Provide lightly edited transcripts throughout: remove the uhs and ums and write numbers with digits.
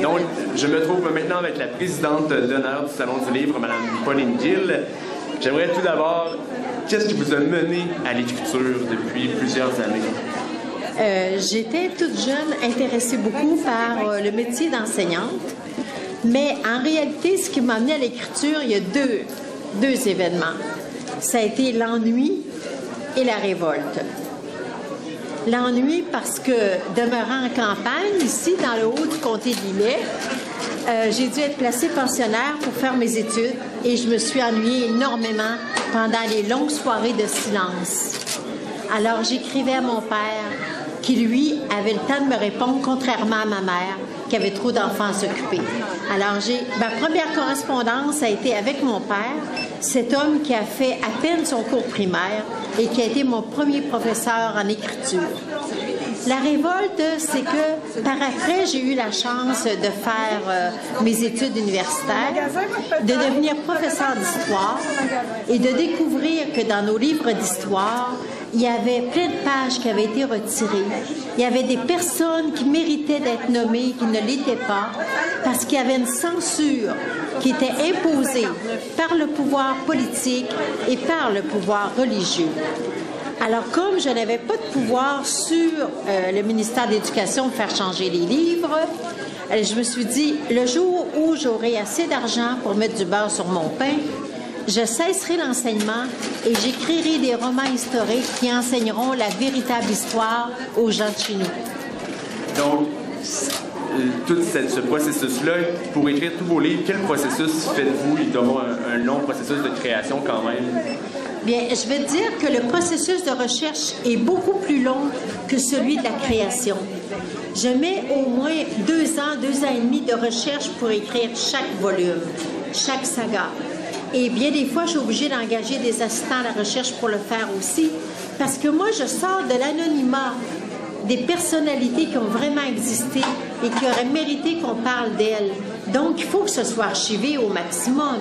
Donc, je me trouve maintenant avec la présidente d'honneur du Salon du Livre, Mme Pauline Gill. J'aimerais tout d'abord, qu'est-ce qui vous a mené à l'écriture depuis plusieurs années? J'étais toute jeune intéressée beaucoup par le métier d'enseignante, mais en réalité, ce qui m'a amenée à l'écriture, il y a deux événements. Ça a été l'ennui et la révolte. L'ennui parce que, demeurant en campagne, ici, dans le haut du comté de Lillet, j'ai dû être placée pensionnaire pour faire mes études et je me suis ennuyée énormément pendant les longues soirées de silence. Alors, j'écrivais à mon père qui, lui, avait le temps de me répondre, contrairement à ma mère, qui avait trop d'enfants à s'occuper. Alors, ma première correspondance a été avec mon père, cet homme qui a fait à peine son cours primaire et qui a été mon premier professeur en écriture. La révolte, c'est que par après, j'ai eu la chance de faire mes études universitaires, de devenir professeur d'histoire et de découvrir que dans nos livres d'histoire, il y avait plein de pages qui avaient été retirées. Il y avait des personnes qui méritaient d'être nommées, qui ne l'étaient pas, parce qu'il y avait une censure qui était imposée par le pouvoir politique et par le pouvoir religieux. Alors, comme je n'avais pas de pouvoir sur le ministère de l'Éducation de faire changer les livres, je me suis dit, le jour où j'aurai assez d'argent pour mettre du beurre sur mon pain, je cesserai l'enseignement et j'écrirai des romans historiques qui enseigneront la véritable histoire aux gens de chez nous. Donc, tout ce processus-là, pour écrire tous vos livres, quel processus faites-vous? Il doit y avoir un long processus de création quand même. Bien, je vais te dire que le processus de recherche est beaucoup plus long que celui de la création. Je mets au moins 2 ans et demi de recherche pour écrire chaque volume, chaque saga. Et bien des fois, je suis obligée d'engager des assistants à la recherche pour le faire aussi, parce que moi, je sors de l'anonymat des personnalités qui ont vraiment existé et qui auraient mérité qu'on parle d'elles. Donc, il faut que ce soit archivé au maximum.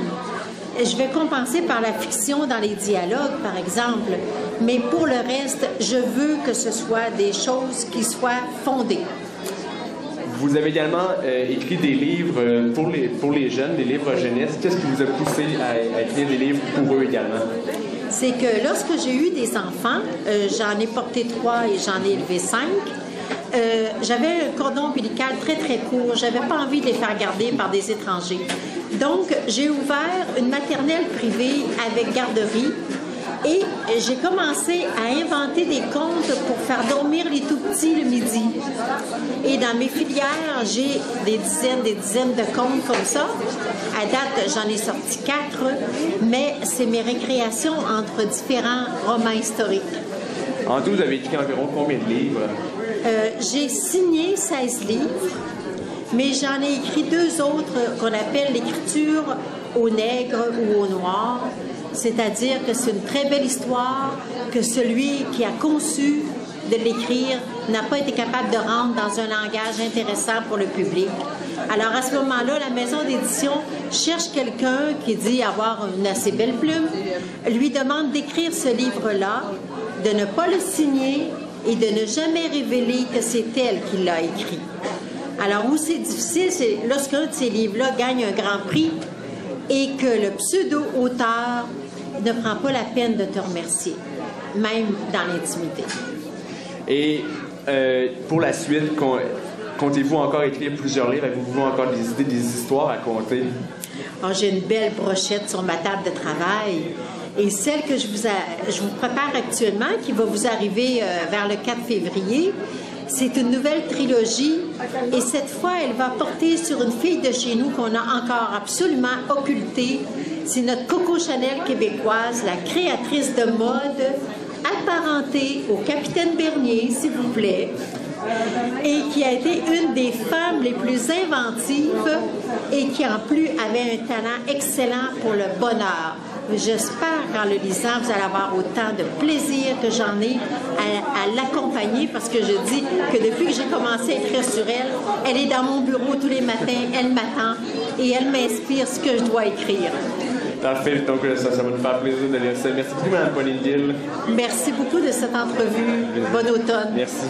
Je vais compenser par la fiction dans les dialogues, par exemple, mais pour le reste, je veux que ce soit des choses qui soient fondées. Vous avez également écrit des livres pour les jeunes, des livres jeunesse. Qu'est-ce qui vous a poussé à écrire des livres pour eux également? C'est que lorsque j'ai eu des enfants, j'en ai porté 3 et j'en ai élevé 5, j'avais un cordon ombilical très, très court. J'avais pas envie de les faire garder par des étrangers. Donc, j'ai ouvert une maternelle privée avec garderie et j'ai commencé à inventer des contes pour faire dormir les tout-petits le midi. Et dans mes filières, j'ai des dizaines de contes comme ça. À date, j'en ai sorti 4, mais c'est mes récréations entre différents romans historiques. En tout, vous avez écrit environ combien de livres? J'ai signé 16 livres, mais j'en ai écrit 2 autres qu'on appelle l'écriture au nègre ou au noir, c'est-à-dire que c'est une très belle histoire que celui qui a conçu de l'écrire n'a pas été capable de rendre dans un langage intéressant pour le public. Alors à ce moment-là, la maison d'édition cherche quelqu'un qui dit avoir une assez belle plume, lui demande d'écrire ce livre-là, de ne pas le signer et de ne jamais révéler que c'est elle qui l'a écrit. Alors, où c'est difficile, c'est lorsqu'un de ces livres-là gagne un grand prix et que le pseudo-auteur ne prend pas la peine de te remercier, même dans l'intimité. Et pour la suite, comptez-vous encore écrire plusieurs livres? Avez-vous encore des idées, des histoires à conter? Oh, j'ai une belle brochette sur ma table de travail. Et celle que je vous prépare actuellement, qui va vous arriver vers le 4 février, c'est une nouvelle trilogie. Et cette fois, elle va porter sur une fille de chez nous qu'on a encore absolument occultée. C'est notre Coco Chanel québécoise, la créatrice de mode, apparentée au capitaine Bernier, s'il vous plaît, et qui a été une des femmes les plus inventives et qui en plus avait un talent excellent pour le bonheur. J'espère qu'en le lisant, vous allez avoir autant de plaisir que j'en ai à l'accompagner, parce que je dis que depuis que j'ai commencé à écrire sur elle, elle est dans mon bureau tous les matins, elle m'attend et elle m'inspire ce que je dois écrire. Parfait, donc ça va nous faire plaisir de lire ça. Merci beaucoup, Mme Pauline Gill. Merci beaucoup de cette entrevue. Bon automne. Merci.